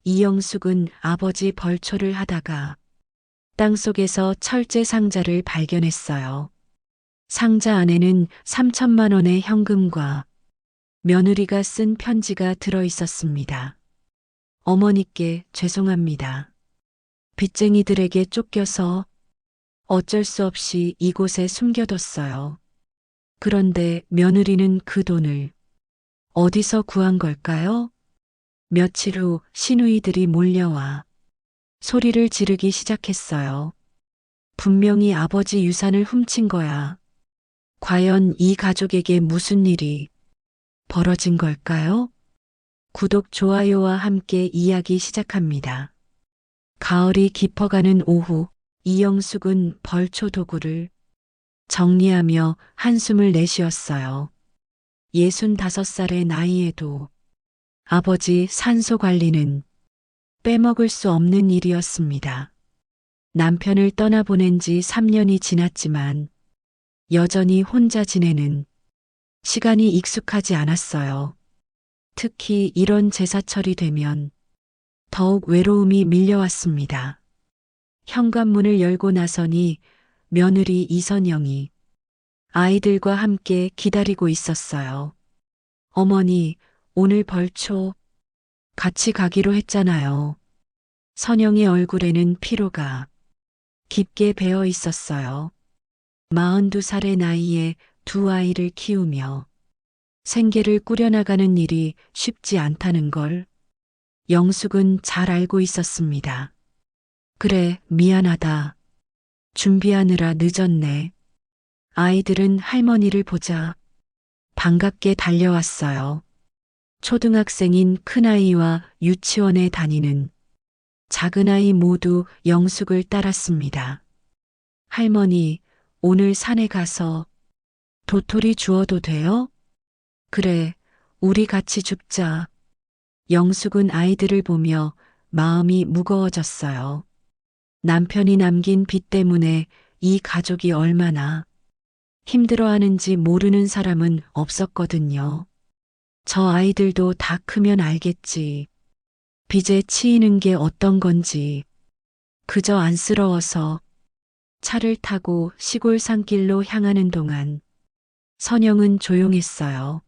이영숙은 아버지 벌초를 하다가 땅속에서 철제 상자를 발견했어요. 상자 안에는 3천만 원의 현금과 며느리가 쓴 편지가 들어 있었습니다. 어머니께 죄송합니다. 빚쟁이들에게 쫓겨서 어쩔 수 없이 이곳에 숨겨뒀어요. 그런데 며느리는 그 돈을 어디서 구한 걸까요? 며칠 후 시누이들이 몰려와 소리를 지르기 시작했어요. 분명히 아버지 유산을 훔친 거야. 과연 이 가족에게 무슨 일이 벌어진 걸까요? 구독, 좋아요와 함께 이야기 시작합니다. 가을이 깊어가는 오후, 이영숙은 벌초 도구를 정리하며 한숨을 내쉬었어요. 65살의 나이에도 아버지 산소 관리는 빼먹을 수 없는 일이었습니다. 남편을 떠나보낸 지 3년이 지났지만 여전히 혼자 지내는 시간이 익숙하지 않았어요. 특히 이런 제사철이 되면 더욱 외로움이 밀려왔습니다. 현관문을 열고 나서니 며느리 이선영이 아이들과 함께 기다리고 있었어요. 어머니, 오늘 벌초 같이 가기로 했잖아요. 선영의 얼굴에는 피로가 깊게 배어 있었어요. 42살의 나이에 두 아이를 키우며 생계를 꾸려나가는 일이 쉽지 않다는 걸 영숙은 잘 알고 있었습니다. 그래, 미안하다. 준비하느라 늦었네. 아이들은 할머니를 보자 반갑게 달려왔어요. 초등학생인 큰아이와 유치원에 다니는 작은아이 모두 영숙을 따랐습니다. 할머니, 오늘 산에 가서 도토리 주워도 돼요? 그래, 우리 같이 줍자. 영숙은 아이들을 보며 마음이 무거워졌어요. 남편이 남긴 빚 때문에 이 가족이 얼마나 힘들어하는지 모르는 사람은 없었거든요. 저 아이들도 다 크면 알겠지. 빚에 치이는 게 어떤 건지. 그저 안쓰러워서 차를 타고 시골 산길로 향하는 동안 선영은 조용했어요.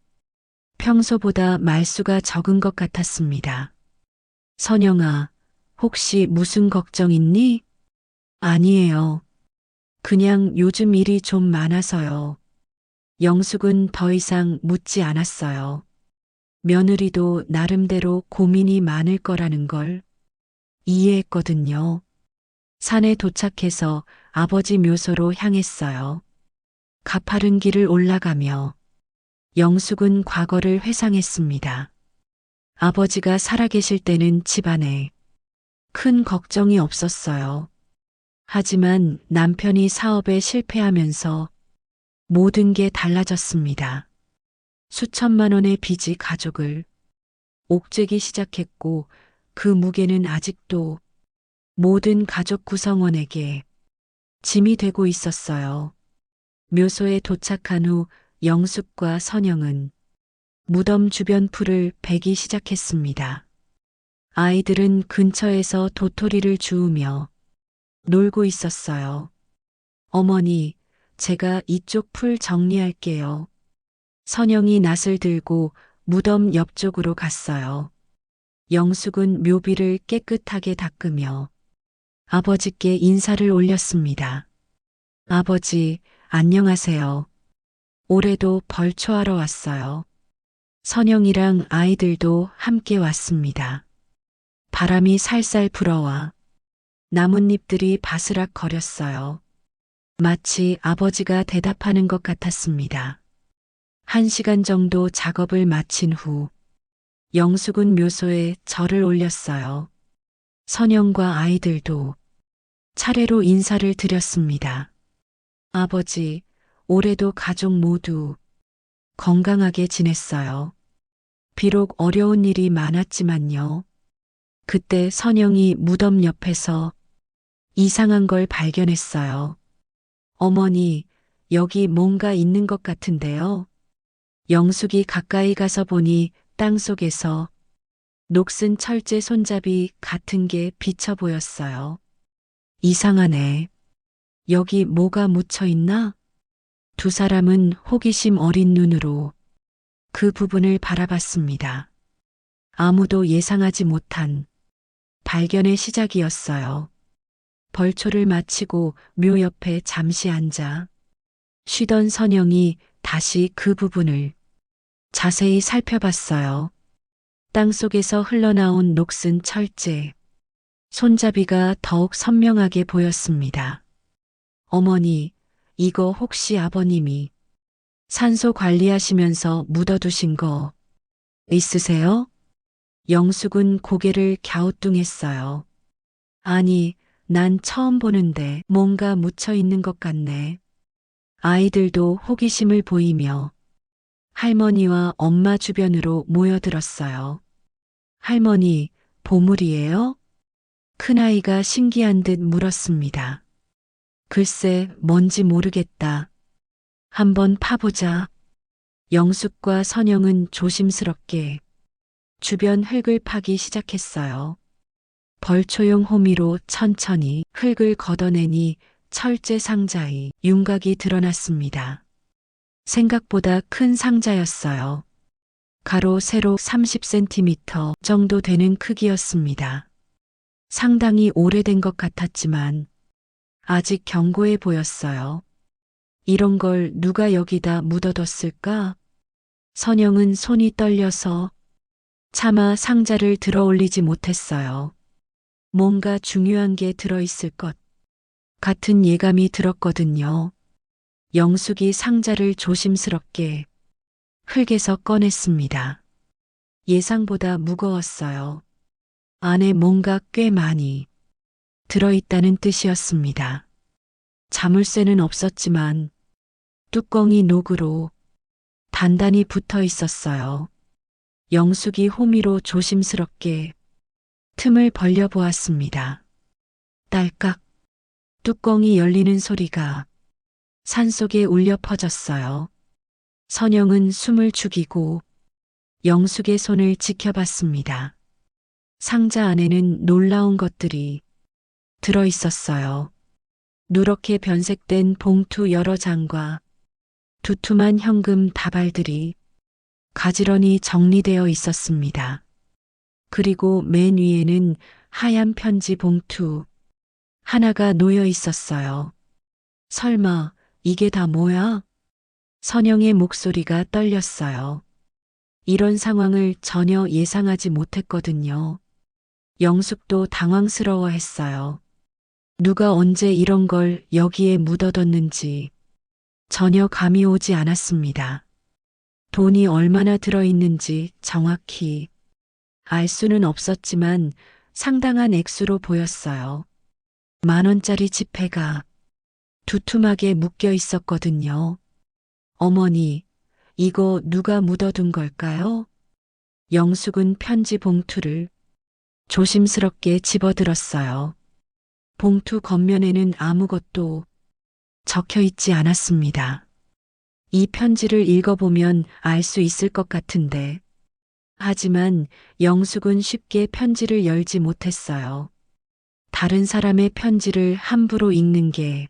평소보다 말수가 적은 것 같았습니다. 선영아, 혹시 무슨 걱정 있니? 아니에요. 그냥 요즘 일이 좀 많아서요. 영숙은 더 이상 묻지 않았어요. 며느리도 나름대로 고민이 많을 거라는 걸 이해했거든요. 산에 도착해서 아버지 묘소로 향했어요. 가파른 길을 올라가며 영숙은 과거를 회상했습니다. 아버지가 살아계실 때는 집안에 큰 걱정이 없었어요. 하지만 남편이 사업에 실패하면서 모든 게 달라졌습니다. 수천만 원의 빚이 가족을 옥죄기 시작했고 그 무게는 아직도 모든 가족 구성원에게 짐이 되고 있었어요. 묘소에 도착한 후 영숙과 선영은 무덤 주변 풀을 베기 시작했습니다. 아이들은 근처에서 도토리를 주우며 놀고 있었어요. 어머니, 제가 이쪽 풀 정리할게요. 선영이 낫을 들고 무덤 옆쪽으로 갔어요. 영숙은 묘비를 깨끗하게 닦으며 아버지께 인사를 올렸습니다. 아버지, 안녕하세요. 올해도 벌초하러 왔어요. 선영이랑 아이들도 함께 왔습니다. 바람이 살살 불어와 나뭇잎들이 바스락 거렸어요. 마치 아버지가 대답하는 것 같았습니다. 1시간 정도 작업을 마친 후 영숙은 묘소에 절을 올렸어요. 선영과 아이들도 차례로 인사를 드렸습니다. 아버지, 올해도 가족 모두 건강하게 지냈어요. 비록 어려운 일이 많았지만요. 그때 선영이 무덤 옆에서 이상한 걸 발견했어요. 어머니, 여기 뭔가 있는 것 같은데요. 영숙이 가까이 가서 보니 땅속에서 녹슨 철제 손잡이 같은 게 비쳐 보였어요. 이상하네. 여기 뭐가 묻혀 있나? 두 사람은 호기심 어린 눈으로 그 부분을 바라봤습니다. 아무도 예상하지 못한 발견의 시작이었어요. 벌초를 마치고 묘 옆에 잠시 앉아 쉬던 선영이 다시 그 부분을 자세히 살펴봤어요. 땅속에서 흘러나온 녹슨 철제, 손잡이가 더욱 선명하게 보였습니다. 어머니, 이거 혹시 아버님이 산소 관리하시면서 묻어두신 거 있으세요? 영숙은 고개를 갸우뚱했어요. 아니, 난 처음 보는데 뭔가 묻혀 있는 것 같네. 아이들도 호기심을 보이며 할머니와 엄마 주변으로 모여들었어요. 할머니, 보물이에요? 큰아이가 신기한 듯 물었습니다. 글쎄, 뭔지 모르겠다. 한번 파보자. 영숙과 선영은 조심스럽게 주변 흙을 파기 시작했어요. 벌초용 호미로 천천히 흙을 걷어내니 철제 상자의 윤곽이 드러났습니다. 생각보다 큰 상자였어요. 가로 세로 30cm 정도 되는 크기였습니다. 상당히 오래된 것 같았지만 아직 견고해 보였어요. 이런 걸 누가 여기다 묻어뒀을까? 선영은 손이 떨려서 차마 상자를 들어 올리지 못했어요. 뭔가 중요한 게 들어있을 것 같은 예감이 들었거든요. 영숙이 상자를 조심스럽게 흙에서 꺼냈습니다. 예상보다 무거웠어요. 안에 뭔가 꽤 많이 들어있다는 뜻이었습니다. 자물쇠는 없었지만 뚜껑이 녹으로 단단히 붙어 있었어요. 영숙이 호미로 조심스럽게 틈을 벌려 보았습니다. 딸깍 뚜껑이 열리는 소리가 산속에 울려 퍼졌어요. 선영은 숨을 죽이고 영숙의 손을 지켜봤습니다. 상자 안에는 놀라운 것들이 들어 있었어요. 누렇게 변색된 봉투 여러 장과 두툼한 현금 다발들이 가지런히 정리되어 있었습니다. 그리고 맨 위에는 하얀 편지 봉투 하나가 놓여 있었어요. 설마 이게 다 뭐야? 선영의 목소리가 떨렸어요. 이런 상황을 전혀 예상하지 못했거든요. 영숙도 당황스러워했어요. 누가 언제 이런 걸 여기에 묻어뒀는지 전혀 감이 오지 않았습니다. 돈이 얼마나 들어있는지 정확히 알 수는 없었지만 상당한 액수로 보였어요. 10,000원짜리 지폐가 두툼하게 묶여 있었거든요. 어머니, 이거 누가 묻어둔 걸까요? 영숙은 편지 봉투를 조심스럽게 집어들었어요. 봉투 겉면에는 아무것도 적혀 있지 않았습니다. 이 편지를 읽어보면 알 수 있을 것 같은데. 하지만 영숙은 쉽게 편지를 열지 못했어요. 다른 사람의 편지를 함부로 읽는 게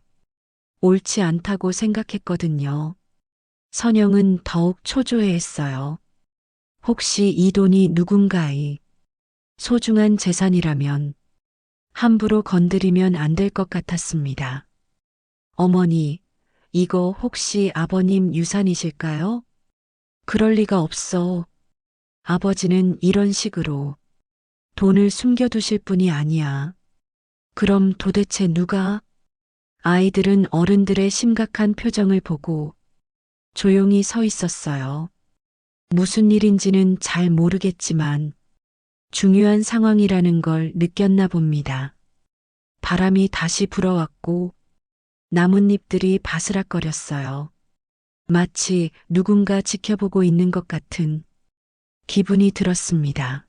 옳지 않다고 생각했거든요. 선영은 더욱 초조해했어요. 혹시 이 돈이 누군가의 소중한 재산이라면 함부로 건드리면 안 될 것 같았습니다. 어머니, 이거 혹시 아버님 유산이실까요? 그럴 리가 없어. 아버지는 이런 식으로 돈을 숨겨두실 분이 아니야. 그럼 도대체 누가? 아이들은 어른들의 심각한 표정을 보고 조용히 서 있었어요. 무슨 일인지는 잘 모르겠지만 중요한 상황이라는 걸 느꼈나 봅니다. 바람이 다시 불어왔고 나뭇잎들이 바스락거렸어요. 마치 누군가 지켜보고 있는 것 같은 기분이 들었습니다.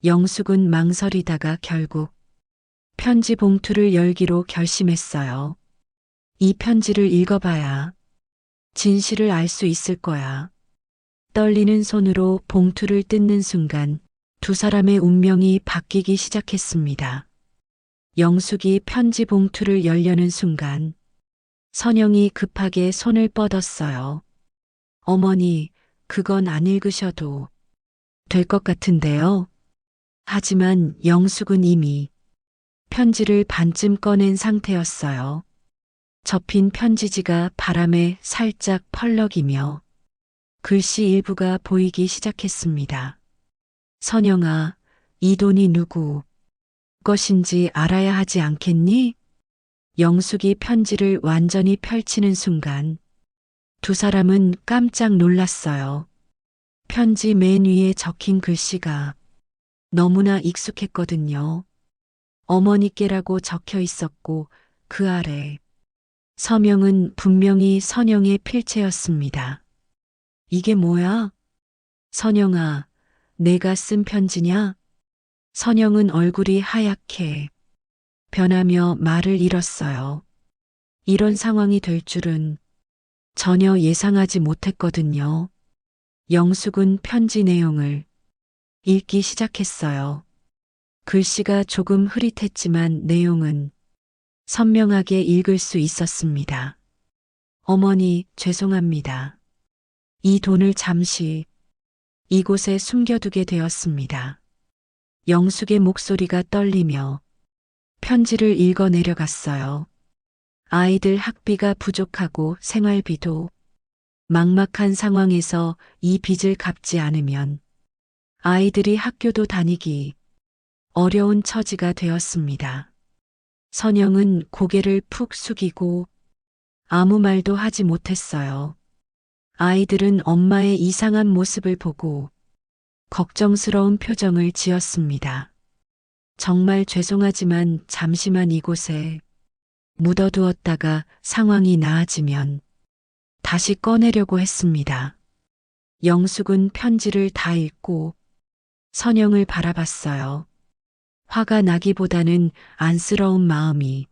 영숙은 망설이다가 결국 편지 봉투를 열기로 결심했어요. 이 편지를 읽어봐야 진실을 알 수 있을 거야. 떨리는 손으로 봉투를 뜯는 순간 두 사람의 운명이 바뀌기 시작했습니다. 영숙이 편지 봉투를 열려는 순간 선영이 급하게 손을 뻗었어요. 어머니, 그건 안 읽으셔도 될 것 같은데요. 하지만 영숙은 이미 편지를 반쯤 꺼낸 상태였어요. 접힌 편지지가 바람에 살짝 펄럭이며 글씨 일부가 보이기 시작했습니다. 선영아, 이 돈이 누구 것인지 알아야 하지 않겠니? 영숙이 편지를 완전히 펼치는 순간 두 사람은 깜짝 놀랐어요. 편지 맨 위에 적힌 글씨가 너무나 익숙했거든요. 어머니께라고 적혀 있었고 그 아래 서명은 분명히 선영의 필체였습니다. 이게 뭐야? 선영아, 내가 쓴 편지냐? 선영은 얼굴이 하얗게 변하며 말을 잃었어요. 이런 상황이 될 줄은 전혀 예상하지 못했거든요. 영숙은 편지 내용을 읽기 시작했어요. 글씨가 조금 흐릿했지만 내용은 선명하게 읽을 수 있었습니다. 어머니, 죄송합니다. 이 돈을 잠시 이곳에 숨겨두게 되었습니다. 영숙의 목소리가 떨리며 편지를 읽어 내려갔어요. 아이들 학비가 부족하고 생활비도 막막한 상황에서 이 빚을 갚지 않으면 아이들이 학교도 다니기 어려운 처지가 되었습니다. 선영은 고개를 푹 숙이고 아무 말도 하지 못했어요. 아이들은 엄마의 이상한 모습을 보고 걱정스러운 표정을 지었습니다. 정말 죄송하지만 잠시만 이곳에 묻어두었다가 상황이 나아지면 다시 꺼내려고 했습니다. 영숙은 편지를 다 읽고 선영을 바라봤어요. 화가 나기보다는 안쓰러운 마음이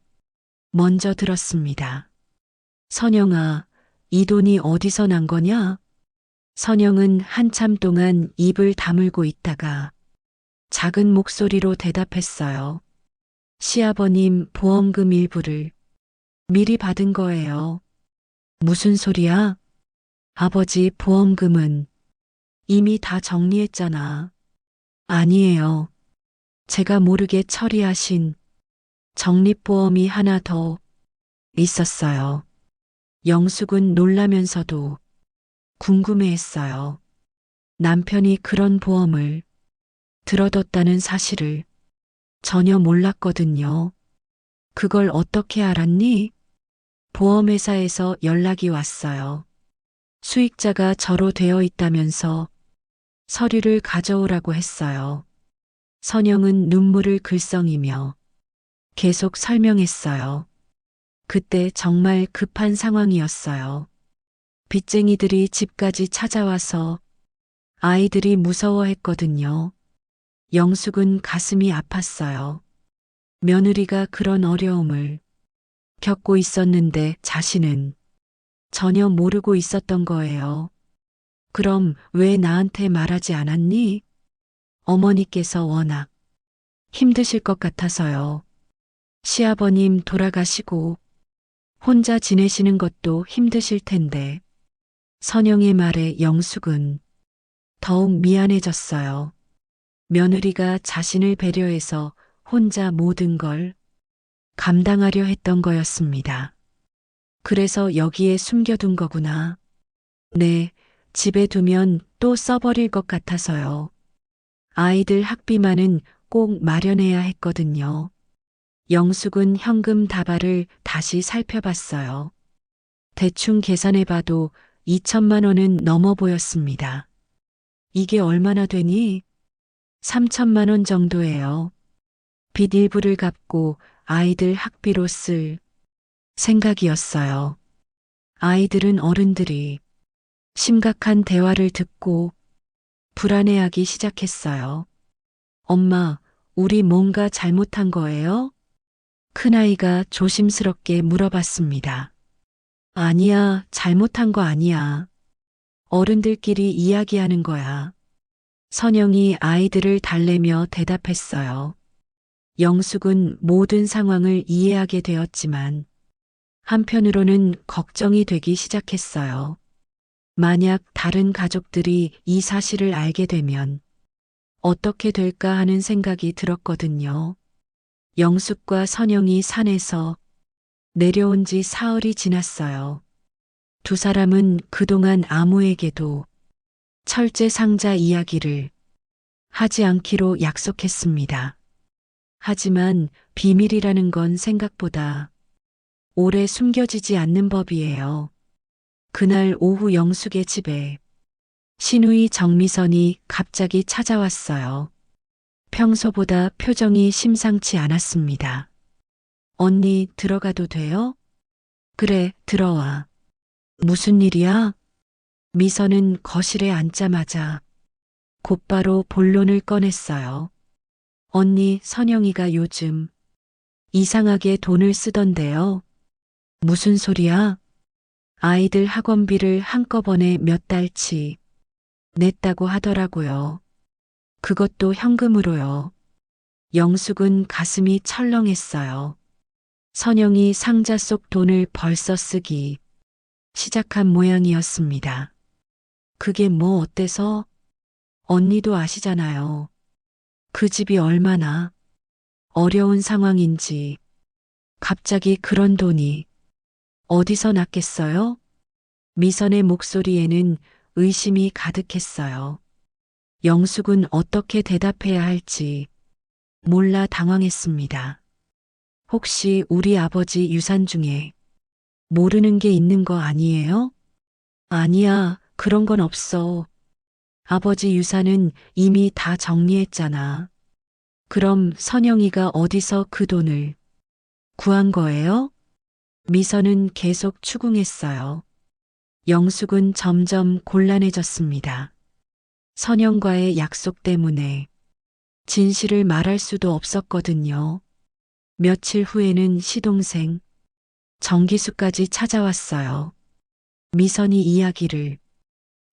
먼저 들었습니다. 선영아, 이 돈이 어디서 난 거냐? 선영은 한참 동안 입을 다물고 있다가 작은 목소리로 대답했어요. 시아버님 보험금 일부를 미리 받은 거예요. 무슨 소리야? 아버지 보험금은 이미 다 정리했잖아. 아니에요. 제가 모르게 처리하신 적립보험이 하나 더 있었어요. 영숙은 놀라면서도 궁금해했어요. 남편이 그런 보험을 들어뒀다는 사실을 전혀 몰랐거든요. 그걸 어떻게 알았니? 보험회사에서 연락이 왔어요. 수익자가 저로 되어 있다면서 서류를 가져오라고 했어요. 선영은 눈물을 글썽이며 계속 설명했어요. 그때 정말 급한 상황이었어요. 빚쟁이들이 집까지 찾아와서 아이들이 무서워했거든요. 영숙은 가슴이 아팠어요. 며느리가 그런 어려움을 겪고 있었는데 자신은 전혀 모르고 있었던 거예요. 그럼 왜 나한테 말하지 않았니? 어머니께서 워낙 힘드실 것 같아서요. 시아버님 돌아가시고 혼자 지내시는 것도 힘드실 텐데. 선영의 말에 영숙은 더욱 미안해졌어요. 며느리가 자신을 배려해서 혼자 모든 걸 감당하려 했던 거였습니다. 그래서 여기에 숨겨둔 거구나. 네, 집에 두면 또 써버릴 것 같아서요. 아이들 학비만은 꼭 마련해야 했거든요. 영숙은 현금 다발을 다시 살펴봤어요. 대충 계산해봐도 2천만 원은 넘어 보였습니다. 이게 얼마나 되니? 3천만 원 정도예요. 빚 일부를 갚고 아이들 학비로 쓸 생각이었어요. 아이들은 어른들이 심각한 대화를 듣고 불안해하기 시작했어요. 엄마, 우리 뭔가 잘못한 거예요? 큰아이가 조심스럽게 물어봤습니다. 아니야, 잘못한 거 아니야. 어른들끼리 이야기하는 거야. 선영이 아이들을 달래며 대답했어요. 영숙은 모든 상황을 이해하게 되었지만 한편으로는 걱정이 되기 시작했어요. 만약 다른 가족들이 이 사실을 알게 되면 어떻게 될까 하는 생각이 들었거든요. 영숙과 선영이 산에서 내려온 지 사흘이 지났어요. 두 사람은 그동안 아무에게도 철제 상자 이야기를 하지 않기로 약속했습니다. 하지만 비밀이라는 건 생각보다 오래 숨겨지지 않는 법이에요. 그날 오후 영숙의 집에 신우이 정미선이 갑자기 찾아왔어요. 평소보다 표정이 심상치 않았습니다. 언니 들어가도 돼요? 그래, 들어와. 무슨 일이야? 미선은 거실에 앉자마자 곧바로 본론을 꺼냈어요. 언니 선영이가 요즘 이상하게 돈을 쓰던데요. 무슨 소리야? 아이들 학원비를 한꺼번에 몇 달치 냈다고 하더라고요. 그것도 현금으로요. 영숙은 가슴이 철렁했어요. 선영이 상자 속 돈을 벌써 쓰기 시작한 모양이었습니다. 그게 뭐 어때서? 언니도 아시잖아요. 그 집이 얼마나 어려운 상황인지. 갑자기 그런 돈이 어디서 났겠어요? 미선의 목소리에는 의심이 가득했어요. 영숙은 어떻게 대답해야 할지 몰라 당황했습니다. 혹시 우리 아버지 유산 중에 모르는 게 있는 거 아니에요? 아니야, 그런 건 없어. 아버지 유산은 이미 다 정리했잖아. 그럼 선영이가 어디서 그 돈을 구한 거예요? 미선은 계속 추궁했어요. 영숙은 점점 곤란해졌습니다. 선영과의 약속 때문에 진실을 말할 수도 없었거든요. 며칠 후에는 시동생 정기수까지 찾아왔어요. 미선이 이야기를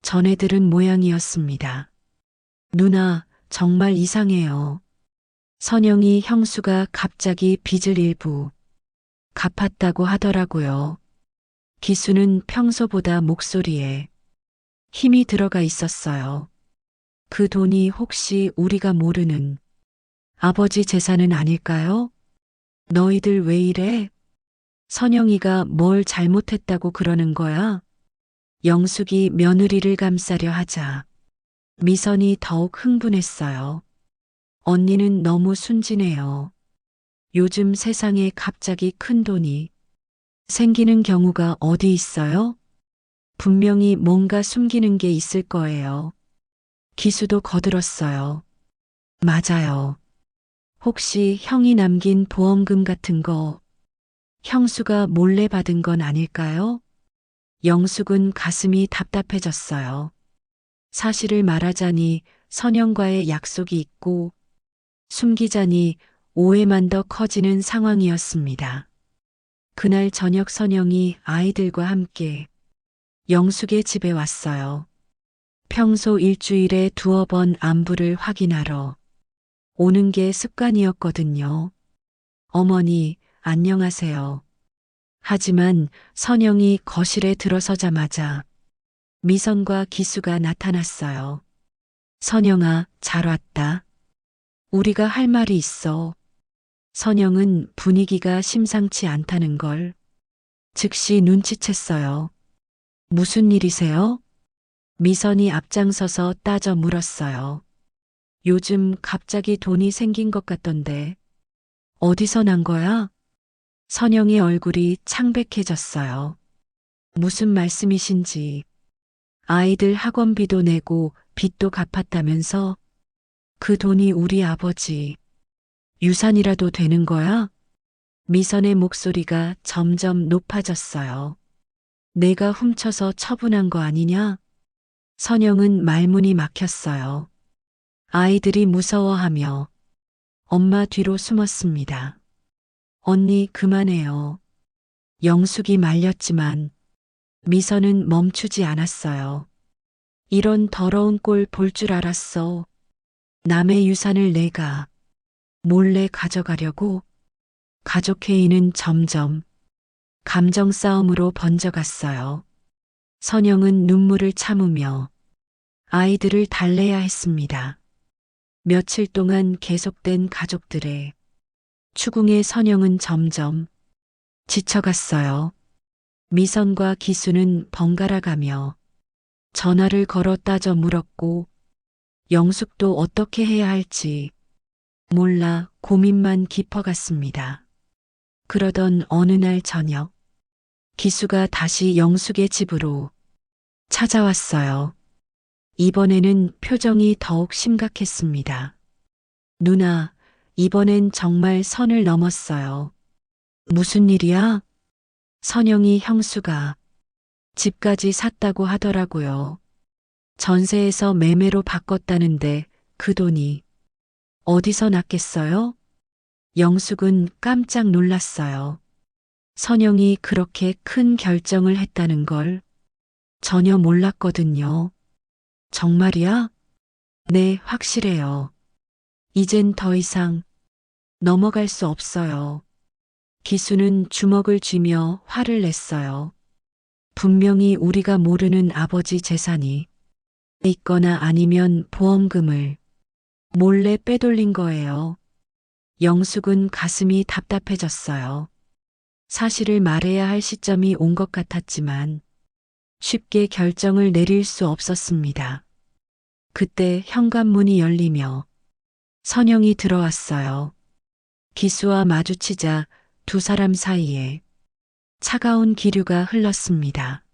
전해 들은 모양이었습니다. 누나, 정말 이상해요. 선영이 형수가 갑자기 빚을 일부 갚았다고 하더라고요. 기수는 평소보다 목소리에 힘이 들어가 있었어요. 그 돈이 혹시 우리가 모르는 아버지 재산은 아닐까요? 너희들 왜 이래? 선영이가 뭘 잘못했다고 그러는 거야? 영숙이 며느리를 감싸려 하자 미선이 더욱 흥분했어요. 언니는 너무 순진해요. 요즘 세상에 갑자기 큰 돈이 생기는 경우가 어디 있어요? 분명히 뭔가 숨기는 게 있을 거예요. 기수도 거들었어요. 맞아요. 혹시 형이 남긴 보험금 같은 거 형수가 몰래 받은 건 아닐까요? 영숙은 가슴이 답답해졌어요. 사실을 말하자니 선영과의 약속이 있고 숨기자니 오해만 더 커지는 상황이었습니다. 그날 저녁 선영이 아이들과 함께 영숙의 집에 왔어요. 평소 일주일에 두어 번 안부를 확인하러 오는 게 습관이었거든요. 어머니, 안녕하세요. 하지만 선영이 거실에 들어서자마자 미선과 기수가 나타났어요. 선영아, 잘 왔다. 우리가 할 말이 있어. 선영은 분위기가 심상치 않다는 걸 즉시 눈치챘어요. 무슨 일이세요? 미선이 앞장서서 따져 물었어요. 요즘 갑자기 돈이 생긴 것 같던데 어디서 난 거야? 선영의 얼굴이 창백해졌어요. 무슨 말씀이신지. 아이들 학원비도 내고 빚도 갚았다면서 그 돈이 우리 아버지 유산이라도 되는 거야? 미선의 목소리가 점점 높아졌어요. 내가 훔쳐서 처분한 거 아니냐? 선영은 말문이 막혔어요. 아이들이 무서워하며 엄마 뒤로 숨었습니다. 언니 그만해요. 영숙이 말렸지만 미선은 멈추지 않았어요. 이런 더러운 꼴 볼 줄 알았어. 남의 유산을 내가 몰래 가져가려고. 가족회의는 점점 감정 싸움으로 번져갔어요. 선영은 눈물을 참으며 아이들을 달래야 했습니다. 며칠 동안 계속된 가족들의 추궁에 선영은 점점 지쳐갔어요. 미선과 기수는 번갈아 가며 전화를 걸어 따져 물었고 영숙도 어떻게 해야 할지 몰라 고민만 깊어갔습니다. 그러던 어느 날 저녁 기수가 다시 영숙의 집으로 찾아왔어요. 이번에는 표정이 더욱 심각했습니다. 누나, 이번엔 정말 선을 넘었어요. 무슨 일이야? 선영이 형수가 집까지 샀다고 하더라고요. 전세에서 매매로 바꿨다는데 그 돈이 어디서 났겠어요? 영숙은 깜짝 놀랐어요. 선영이 그렇게 큰 결정을 했다는 걸 전혀 몰랐거든요. 정말이야? 네, 확실해요. 이젠 더 이상 넘어갈 수 없어요. 기수는 주먹을 쥐며 화를 냈어요. 분명히 우리가 모르는 아버지 재산이 있거나 아니면 보험금을 몰래 빼돌린 거예요. 영숙은 가슴이 답답해졌어요. 사실을 말해야 할 시점이 온 것 같았지만 쉽게 결정을 내릴 수 없었습니다. 그때 현관문이 열리며 선영이 들어왔어요. 기수와 마주치자 두 사람 사이에 차가운 기류가 흘렀습니다.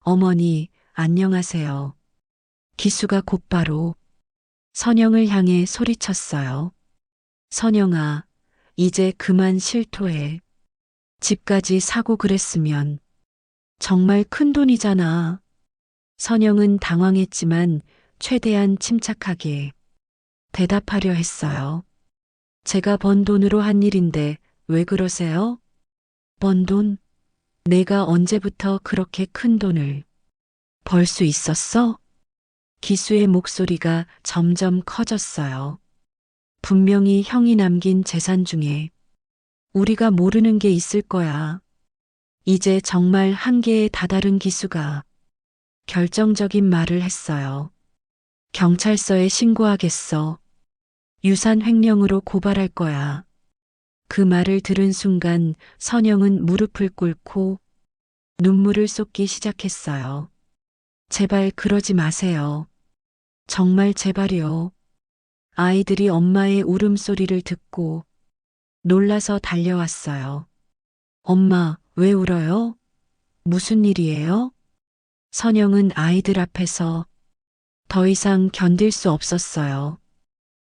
어머니, 안녕하세요. 기수가 곧바로 선영을 향해 소리쳤어요. 선영아, 이제 그만 실토해. 집까지 사고 그랬으면 정말 큰 돈이잖아. 선영은 당황했지만 최대한 침착하게 대답하려 했어요. 제가 번 돈으로 한 일인데 왜 그러세요? 번 돈? 내가 언제부터 그렇게 큰 돈을 벌 수 있었어? 기수의 목소리가 점점 커졌어요. 분명히 형이 남긴 재산 중에 우리가 모르는 게 있을 거야. 이제 정말 한계에 다다른 기수가 결정적인 말을 했어요. 경찰서에 신고하겠어. 유산 횡령으로 고발할 거야. 그 말을 들은 순간 선영은 무릎을 꿇고 눈물을 쏟기 시작했어요. 제발 그러지 마세요. 정말 제발이요. 아이들이 엄마의 울음소리를 듣고 놀라서 달려왔어요. 엄마, 왜 울어요? 무슨 일이에요? 선영은 아이들 앞에서 더 이상 견딜 수 없었어요.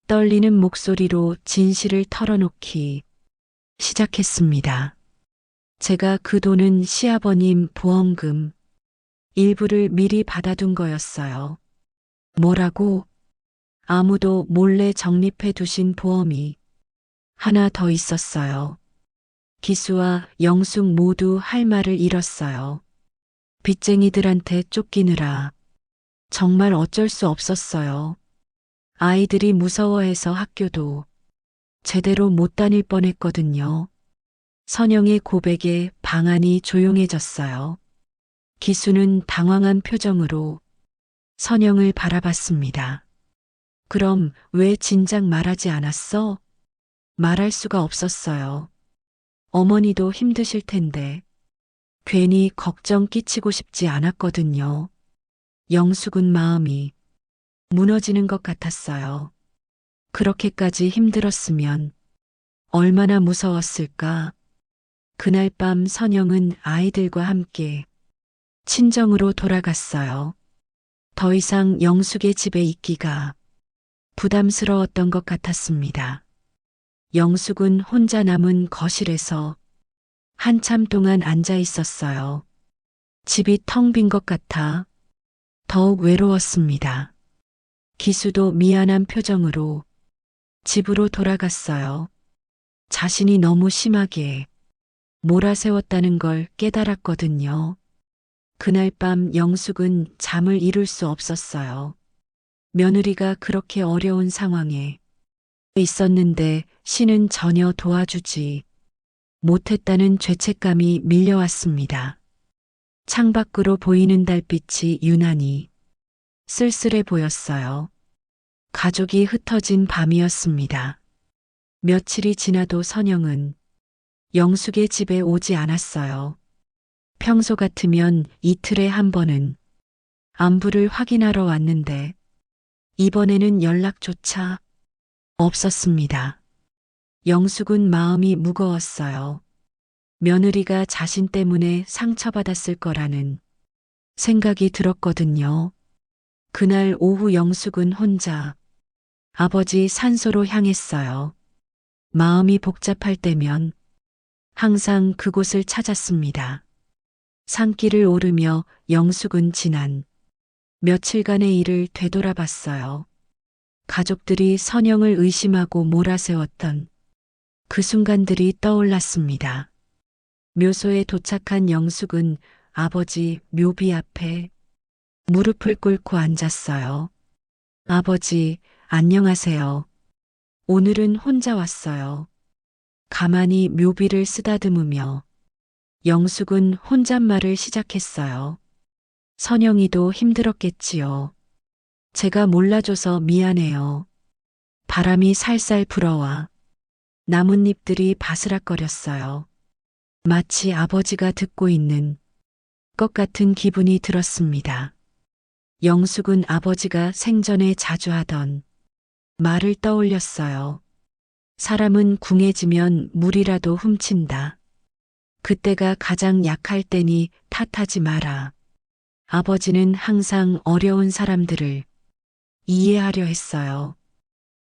떨리는 목소리로 진실을 털어놓기 시작했습니다. 제가 그 돈은 시아버님 보험금 일부를 미리 받아둔 거였어요. 뭐라고? 아무도 몰래 적립해 두신 보험이 하나 더 있었어요. 기수와 영숙 모두 할 말을 잃었어요. 빚쟁이들한테 쫓기느라 정말 어쩔 수 없었어요. 아이들이 무서워해서 학교도 제대로 못 다닐 뻔했거든요. 선영의 고백에 방안이 조용해졌어요. 기수는 당황한 표정으로 선영을 바라봤습니다. 그럼 왜 진작 말하지 않았어? 말할 수가 없었어요. 어머니도 힘드실 텐데 괜히 걱정 끼치고 싶지 않았거든요. 영숙은 마음이 무너지는 것 같았어요. 그렇게까지 힘들었으면 얼마나 무서웠을까. 그날 밤 선영은 아이들과 함께 친정으로 돌아갔어요. 더 이상 영숙의 집에 있기가 부담스러웠던 것 같았습니다. 영숙은 혼자 남은 거실에서 한참 동안 앉아 있었어요. 집이 텅 빈 것 같아 더욱 외로웠습니다. 기수도 미안한 표정으로 집으로 돌아갔어요. 자신이 너무 심하게 몰아세웠다는 걸 깨달았거든요. 그날 밤 영숙은 잠을 이룰 수 없었어요. 며느리가 그렇게 어려운 상황에 있었는데 신은 전혀 도와주지 못했다는 죄책감이 밀려왔습니다. 창밖으로 보이는 달빛이 유난히 쓸쓸해 보였어요. 가족이 흩어진 밤이었습니다. 며칠이 지나도 선영은 영숙의 집에 오지 않았어요. 평소 같으면 이틀에 한 번은 안부를 확인하러 왔는데 이번에는 연락조차 없었습니다. 영숙은 마음이 무거웠어요. 며느리가 자신 때문에 상처받았을 거라는 생각이 들었거든요. 그날 오후 영숙은 혼자 아버지 산소로 향했어요. 마음이 복잡할 때면 항상 그곳을 찾았습니다. 산길을 오르며 영숙은 지난 며칠간의 일을 되돌아봤어요. 가족들이 선영을 의심하고 몰아세웠던 그 순간들이 떠올랐습니다. 묘소에 도착한 영숙은 아버지 묘비 앞에 무릎을 꿇고 앉았어요. 아버지, 안녕하세요. 오늘은 혼자 왔어요. 가만히 묘비를 쓰다듬으며 영숙은 혼잣말을 시작했어요. 선영이도 힘들었겠지요. 제가 몰라줘서 미안해요. 바람이 살살 불어와 나뭇잎들이 바스락거렸어요. 마치 아버지가 듣고 있는 것 같은 기분이 들었습니다. 영숙은 아버지가 생전에 자주 하던 말을 떠올렸어요. 사람은 궁해지면 물이라도 훔친다. 그때가 가장 약할 때니 탓하지 마라. 아버지는 항상 어려운 사람들을 이해하려 했어요.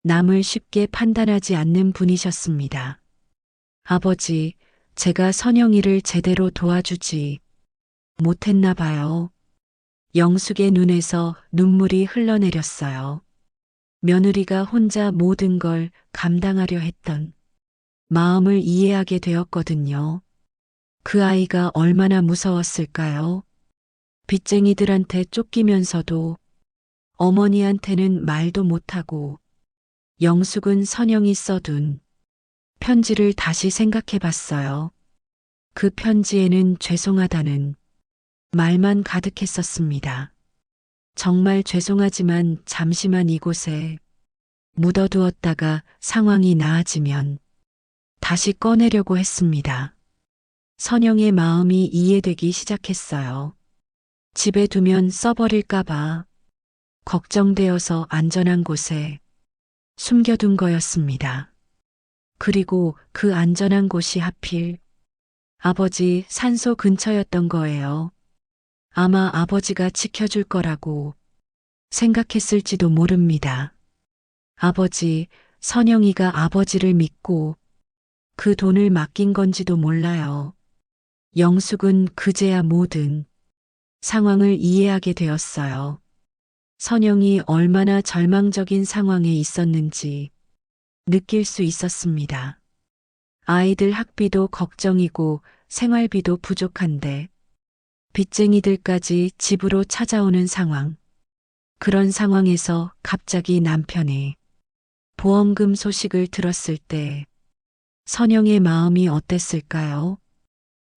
남을 쉽게 판단하지 않는 분이셨습니다. 아버지, 제가 선영이를 제대로 도와주지 못했나 봐요. 영숙의 눈에서 눈물이 흘러내렸어요. 며느리가 혼자 모든 걸 감당하려 했던 마음을 이해하게 되었거든요. 그 아이가 얼마나 무서웠을까요? 빚쟁이들한테 쫓기면서도 어머니한테는 말도 못하고 영숙은 선영이 써둔 편지를 다시 생각해 봤어요. 그 편지에는 죄송하다는 말만 가득했었습니다. 정말 죄송하지만 잠시만 이곳에 묻어두었다가 상황이 나아지면 다시 꺼내려고 했습니다. 선영의 마음이 이해되기 시작했어요. 집에 두면 써버릴까봐 걱정되어서 안전한 곳에 숨겨둔 거였습니다. 그리고 그 안전한 곳이 하필 아버지 산소 근처였던 거예요. 아마 아버지가 지켜줄 거라고 생각했을지도 모릅니다. 아버지, 선영이가 아버지를 믿고 그 돈을 맡긴 건지도 몰라요. 영숙은 그제야 모든 상황을 이해하게 되었어요. 선영이 얼마나 절망적인 상황에 있었는지 느낄 수 있었습니다. 아이들 학비도 걱정이고 생활비도 부족한데 빚쟁이들까지 집으로 찾아오는 상황. 그런 상황에서 갑자기 남편의 보험금 소식을 들었을 때 선영의 마음이 어땠을까요?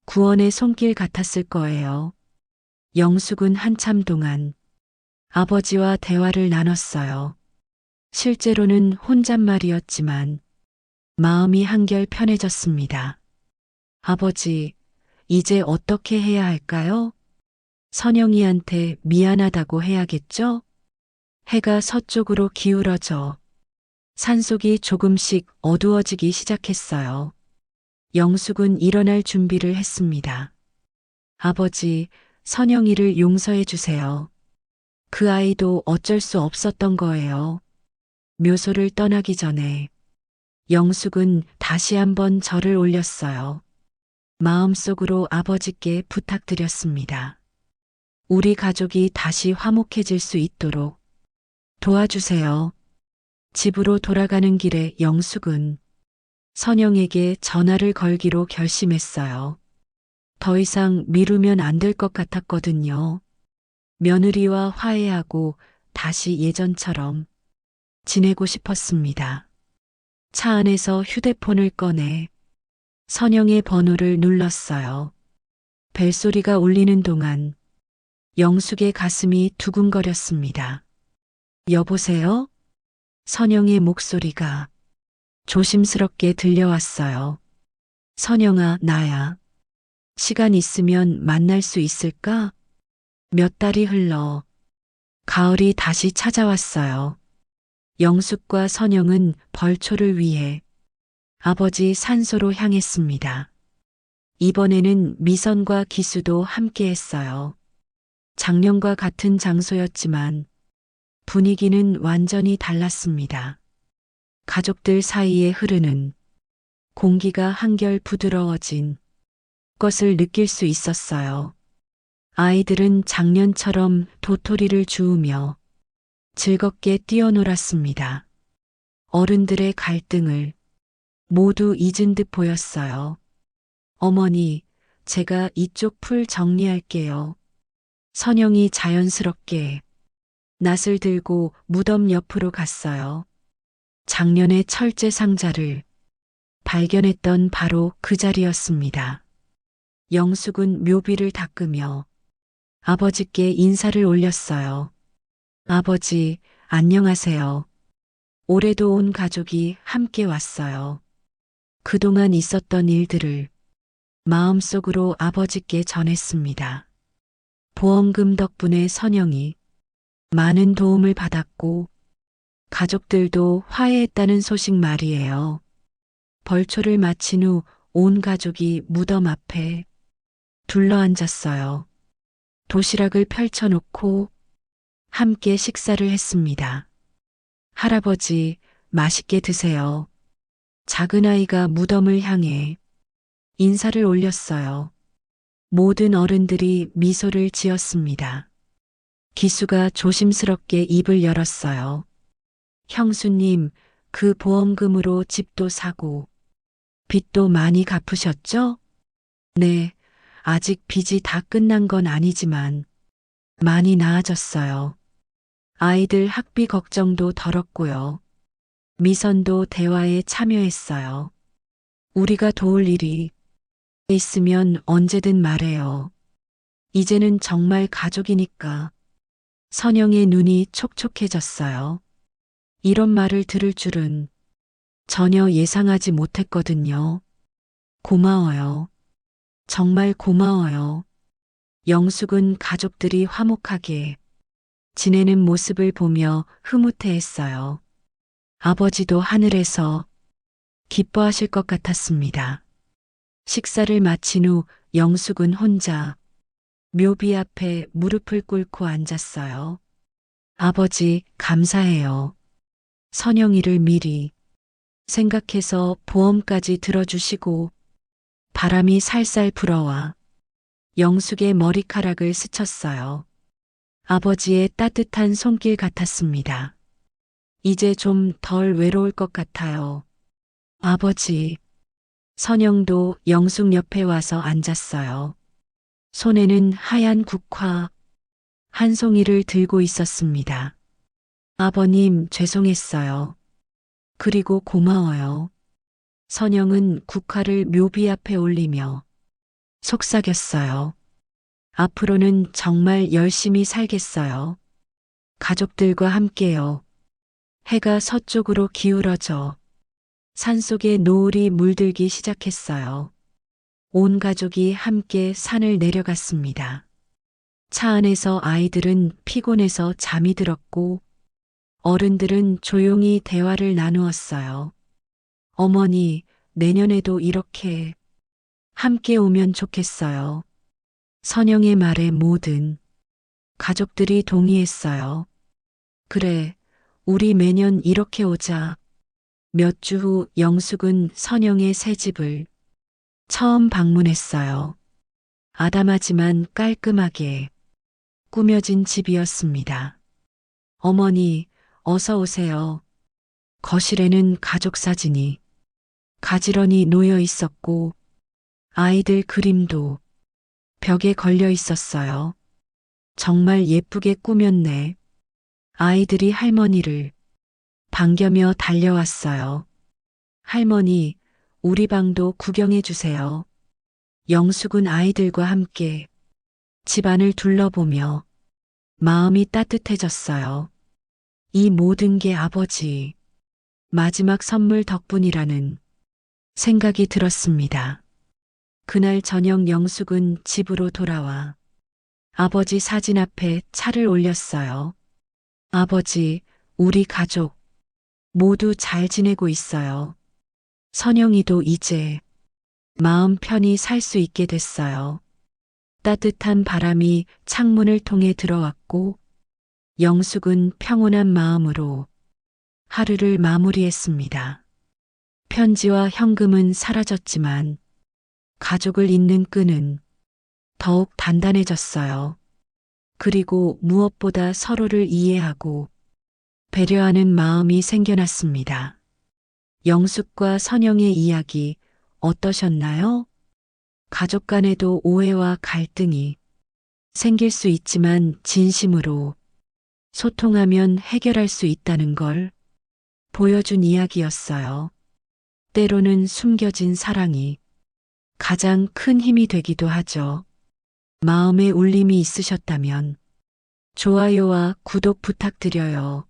구원의 손길 같았을 거예요. 영숙은 한참 동안 아버지와 대화를 나눴어요. 실제로는 혼잣말이었지만 마음이 한결 편해졌습니다. 아버지, 이제 어떻게 해야 할까요? 선영이한테 미안하다고 해야겠죠? 해가 서쪽으로 기울어져 산속이 조금씩 어두워지기 시작했어요. 영숙은 일어날 준비를 했습니다. 아버지, 선영이를 용서해 주세요. 그 아이도 어쩔 수 없었던 거예요. 묘소를 떠나기 전에 영숙은 다시 한번 절을 올렸어요. 마음속으로 아버지께 부탁드렸습니다. 우리 가족이 다시 화목해질 수 있도록 도와주세요. 집으로 돌아가는 길에 영숙은 선영에게 전화를 걸기로 결심했어요. 더 이상 미루면 안 될 것 같았거든요. 며느리와 화해하고 다시 예전처럼 지내고 싶었습니다. 차 안에서 휴대폰을 꺼내 선영의 번호를 눌렀어요. 벨소리가 울리는 동안 영숙의 가슴이 두근거렸습니다. 여보세요? 선영의 목소리가 조심스럽게 들려왔어요. 선영아, 나야. 시간 있으면 만날 수 있을까? 몇 달이 흘러 가을이 다시 찾아왔어요. 영숙과 선영은 벌초를 위해 아버지 산소로 향했습니다. 이번에는 미선과 기수도 함께 했어요. 작년과 같은 장소였지만 분위기는 완전히 달랐습니다. 가족들 사이에 흐르는 공기가 한결 부드러워진 것을 느낄 수 있었어요. 아이들은 작년처럼 도토리를 주우며 즐겁게 뛰어놀았습니다. 어른들의 갈등을 모두 잊은 듯 보였어요. 어머니, 제가 이쪽 풀 정리할게요. 선영이 자연스럽게 낫을 들고 무덤 옆으로 갔어요. 작년의 철제 상자를 발견했던 바로 그 자리였습니다. 영숙은 묘비를 닦으며 아버지께 인사를 올렸어요. 아버지, 안녕하세요. 올해도 온 가족이 함께 왔어요. 그동안 있었던 일들을 마음속으로 아버지께 전했습니다. 보험금 덕분에 선영이 많은 도움을 받았고 가족들도 화해했다는 소식 말이에요. 벌초를 마친 후 온 가족이 무덤 앞에 둘러앉았어요. 도시락을 펼쳐놓고 함께 식사를 했습니다. 할아버지, 맛있게 드세요. 작은 아이가 무덤을 향해 인사를 올렸어요. 모든 어른들이 미소를 지었습니다. 기수가 조심스럽게 입을 열었어요. 형수님, 그 보험금으로 집도 사고 빚도 많이 갚으셨죠? 네, 아직 빚이 다 끝난 건 아니지만 많이 나아졌어요. 아이들 학비 걱정도 덜었고요. 미선도 대화에 참여했어요. 우리가 도울 일이 있으면 언제든 말해요. 이제는 정말 가족이니까. 선영의 눈이 촉촉해졌어요. 이런 말을 들을 줄은 전혀 예상하지 못했거든요. 고마워요. 정말 고마워요. 영숙은 가족들이 화목하게 지내는 모습을 보며 흐뭇해했어요. 아버지도 하늘에서 기뻐하실 것 같았습니다. 식사를 마친 후 영숙은 혼자 묘비 앞에 무릎을 꿇고 앉았어요. 아버지, 감사해요. 선영이를 미리 생각해서 보험까지 들어주시고 바람이 살살 불어와 영숙의 머리카락을 스쳤어요. 아버지의 따뜻한 손길 같았습니다. 이제 좀 덜 외로울 것 같아요. 아버지. 선영도 영숙 옆에 와서 앉았어요. 손에는 하얀 국화 한 송이를 들고 있었습니다. 아버님, 죄송했어요. 그리고 고마워요. 선영은 국화를 묘비 앞에 올리며 속삭였어요. 앞으로는 정말 열심히 살겠어요. 가족들과 함께요. 해가 서쪽으로 기울어져 산속에 노을이 물들기 시작했어요. 온 가족이 함께 산을 내려갔습니다. 차 안에서 아이들은 피곤해서 잠이 들었고 어른들은 조용히 대화를 나누었어요. 어머니, 내년에도 이렇게 함께 오면 좋겠어요. 선영의 말에 모든 가족들이 동의했어요. 그래, 우리 매년 이렇게 오자. 몇 주 후 영숙은 선영의 새 집을 처음 방문했어요. 아담하지만 깔끔하게 꾸며진 집이었습니다. 어머니, 어서 오세요. 거실에는 가족 사진이 가지런히 놓여 있었고 아이들 그림도 벽에 걸려 있었어요. 정말 예쁘게 꾸몄네. 아이들이 할머니를 반겨며 달려왔어요. 할머니, 우리 방도 구경해 주세요. 영숙은 아이들과 함께 집안을 둘러보며 마음이 따뜻해졌어요. 이 모든 게 아버지 마지막 선물 덕분이라는 생각이 들었습니다. 그날 저녁 영숙은 집으로 돌아와 아버지 사진 앞에 차를 올렸어요. 아버지, 우리 가족 모두 잘 지내고 있어요. 선영이도 이제 마음 편히 살 수 있게 됐어요. 따뜻한 바람이 창문을 통해 들어왔고 영숙은 평온한 마음으로 하루를 마무리했습니다. 편지와 현금은 사라졌지만 가족을 잇는 끈은 더욱 단단해졌어요. 그리고 무엇보다 서로를 이해하고 배려하는 마음이 생겨났습니다. 영숙과 선영의 이야기 어떠셨나요? 가족 간에도 오해와 갈등이 생길 수 있지만 진심으로 소통하면 해결할 수 있다는 걸 보여준 이야기였어요. 때로는 숨겨진 사랑이 가장 큰 힘이 되기도 하죠. 마음에 울림이 있으셨다면 좋아요와 구독 부탁드려요.